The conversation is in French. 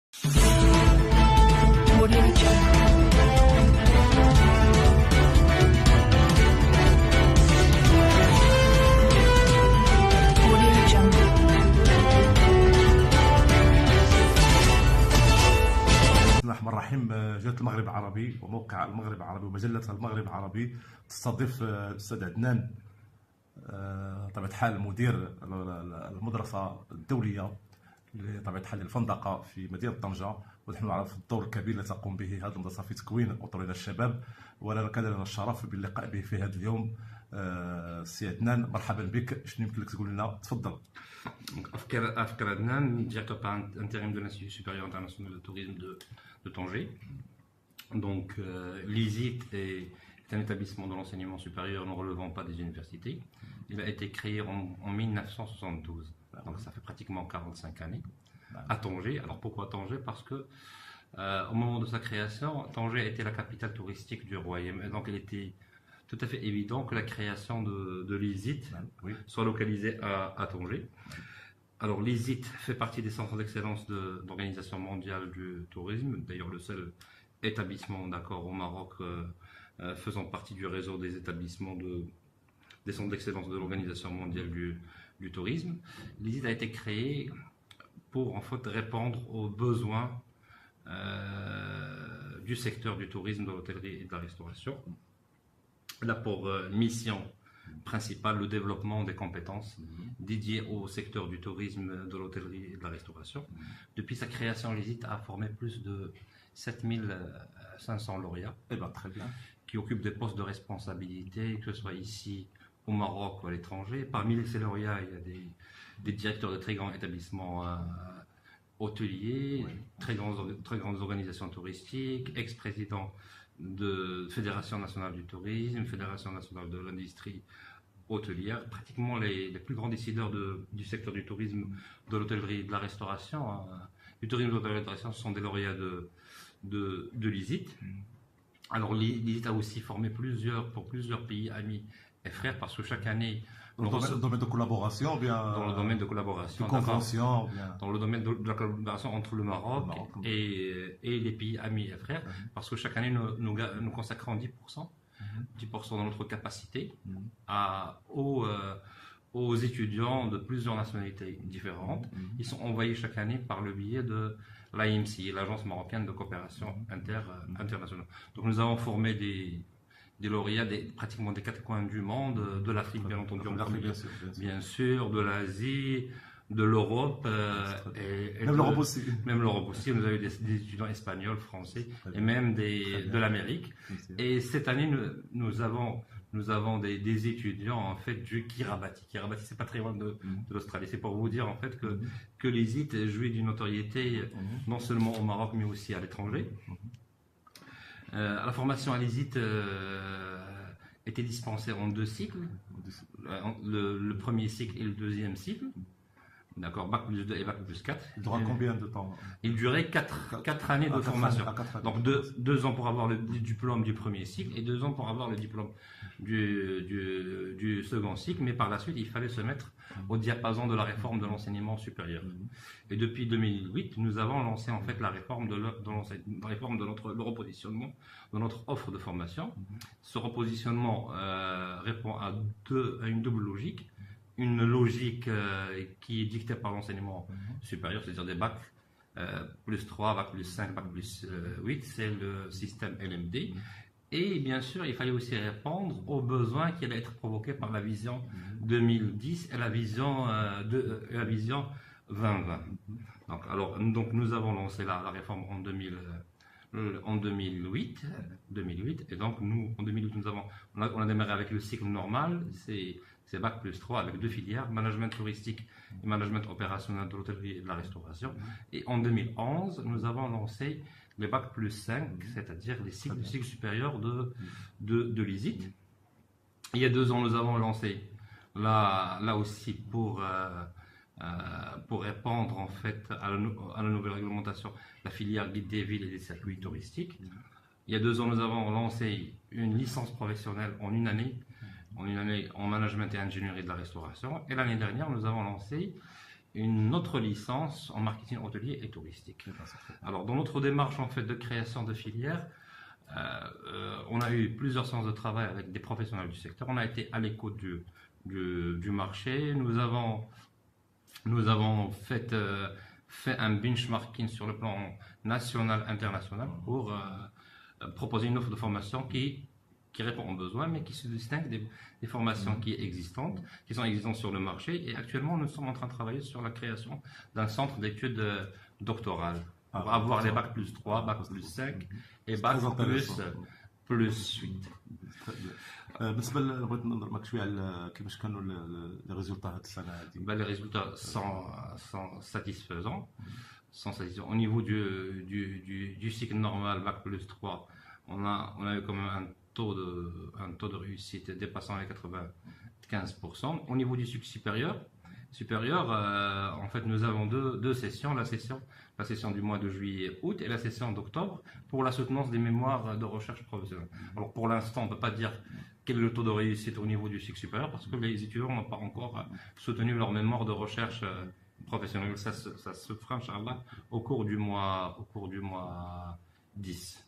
Audio Jungle. Audio Jungle. بسم الله الرحمن الرحيم. جهة المغرب العربي وموقع المغرب العربي ومجلة المغرب العربي تستضيف الأستاذ عدنان، طبيعة الحال مدير المدرسة الدولية لطبيعة الحال الفندقة في مدينة طنجة، ونحن نعرف الدور الكبير الذي تقوم به هذه المدرسة في تكوين أطروحة الشباب، ولنا كان لنا الشرف باللقاء به في هذا اليوم. سي عدنان، مرحبا بك. شنو يمكن لك تقول لنا؟ تفضل. Afkar Adnan, directeur par intérim de l'Institut supérieur international de tourisme de Tanger. Donc, l'ISIT est un établissement de l'enseignement supérieur ne relevant pas des universités. Il a été créé en 1972, donc ça fait pratiquement 45 années, à Tanger. Alors pourquoi Tanger? Parce que au moment de sa création, Tanger était la capitale touristique du royaume, et donc il était tout à fait évident que la création de l'ISIT soit localisée à Tanger. Alors l'ISIT fait partie des centres d'excellence de l'Organisation mondiale du tourisme, d'ailleurs le seul établissement d'accord au Maroc faisant partie du réseau des établissements des centres d'excellence de l'Organisation mondiale du tourisme. L'ISIT a été créé pour en fait répondre aux besoins du secteur du tourisme, de l'hôtellerie et de la restauration. Elle a pour mission principale le développement des compétences dédiées au secteur du tourisme, de l'hôtellerie et de la restauration. Depuis sa création, l'ISIT a formé plus de 7500 lauréats très bien. qui occupent des postes de responsabilité, que ce soit ici au Maroc ou à l'étranger. Parmi ces lauréats, il y a des directeurs de très grands établissements hôteliers, très grandes organisations touristiques, ex-présidents de Fédération nationale du tourisme, Fédération nationale de l'industrie hôtelière. Pratiquement les plus grands décideurs du secteur du tourisme, de l'hôtellerie et de la restauration, du tourisme de l'hôtellerie et de la restauration sont des lauréats de l'ISIT. Alors l'ISIT a aussi formé pour plusieurs pays amis et frères, parce que chaque année, Dans le domaine de collaboration, bien. dans le domaine de collaboration, de convention, bien. dans le domaine de la collaboration entre le Maroc et les pays amis et frères, parce que chaque année nous consacrons 10% de notre capacité aux étudiants de plusieurs nationalités différentes. Ils sont envoyés chaque année par le biais de l'AMC, l'Agence marocaine de coopération internationale. Donc nous avons formé des lauréats pratiquement des quatre coins du monde, de l'Afrique bien entendu, bien sûr, de l'Asie, de l'Europe, Même l'Europe aussi. Même l'Europe aussi. Nous avons eu des étudiants espagnols, français et même de l'Amérique. Et cette année, nous avons des étudiants en fait du Kiribati. Kiribati, c'est pas très loin de l'Australie. C'est pour vous dire en fait que l'ISIT jouit d'une notoriété non seulement au Maroc mais aussi à l'étranger. La formation à l'ISIT était dispensée en 2 cycles, le premier cycle et le deuxième cycle. D'accord, Bac plus 2 et Bac plus 4. Il durera combien de temps? Il durait 4 années de formation. Donc 2 ans pour avoir le diplôme du premier cycle et 2 ans pour avoir le diplôme du second cycle. Mais par la suite, il fallait se mettre au diapason de la réforme de l'enseignement supérieur. Et depuis 2008, nous avons lancé en fait la réforme de le repositionnement de notre offre de formation. Ce repositionnement répond à une double logique. Une logique qui est dictée par l'enseignement supérieur, c'est-à-dire des bacs plus 3, bac plus 5, bac plus 8, c'est le système LMD. Et bien sûr, il fallait aussi répondre aux besoins qui allaient être provoqués par la vision 2010 et la vision 2020. Donc nous avons lancé la réforme en 2008, et donc nous, en 2008, on a démarré avec le cycle normal, c'est Bac plus 3 avec 2 filières, management touristique et management opérationnel de l'hôtellerie et de la restauration. Et en 2011, nous avons lancé les Bac plus 5, c'est-à-dire les cycles supérieurs de l'ISIT. Il y a 2 ans, nous avons lancé, là aussi, pour répondre en fait à la nouvelle réglementation, la filière guide des villes et des circuits touristiques. Il y a 2 ans, nous avons lancé une licence professionnelle en une année en management et ingénierie de la restauration. Et l'année dernière, nous avons lancé une autre licence en marketing hôtelier et touristique. Alors, dans notre démarche en fait de création de filière, on a eu plusieurs séances de travail avec des professionnels du secteur. On a été à l'écoute du marché. Nous avons fait un benchmarking sur le plan national, international pour proposer une offre de formation qui répond aux besoins, mais qui se distingue des formations qui sont existantes sur le marché. Et actuellement, nous sommes en train de travailler sur la création d'un centre d'études doctorales. On va avoir les bac plus 3, bac plus 5 et bac plus 8. بالنسبه بغيت نهضر معك شويه على كيفاش كانوا لي ريزولطا هاد السنه هذه. Les résultats sont satisfaisants. Au niveau du cycle normal, bac plus 3, on a eu quand même un taux de réussite dépassant les 95%. Au niveau du cycle supérieur, en fait, nous avons deux sessions, la session du mois de juillet-août et la session d'octobre pour la soutenance des mémoires de recherche professionnelle. Alors pour l'instant, on ne peut pas dire quel est le taux de réussite au niveau du cycle supérieur parce que les étudiants n'ont pas encore soutenu leur mémoire de recherche professionnelle. Ça se fera, Inch'Allah, au cours du mois 10.